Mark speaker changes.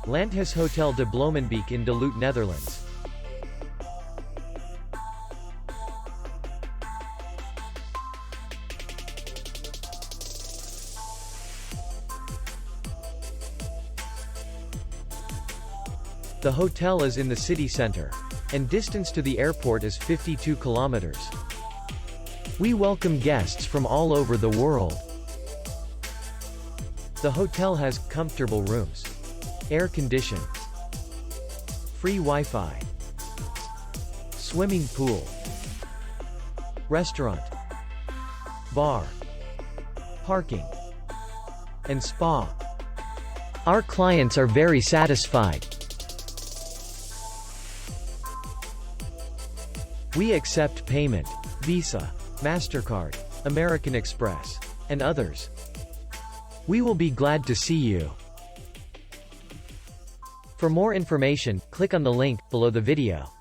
Speaker 1: Landhuishotel De Bloemenbeek in De Lutte, Netherlands. The hotel is in the city center, and distance to the airport is 52 kilometers. We welcome guests from all over the world. The hotel has comfortable rooms, air condition, free Wi-Fi, swimming pool, restaurant, bar, parking, and spa. Our clients are very satisfied. We accept payment, Visa, MasterCard, American Express, and others. We will be glad to see you. For more information, click on the link below the video.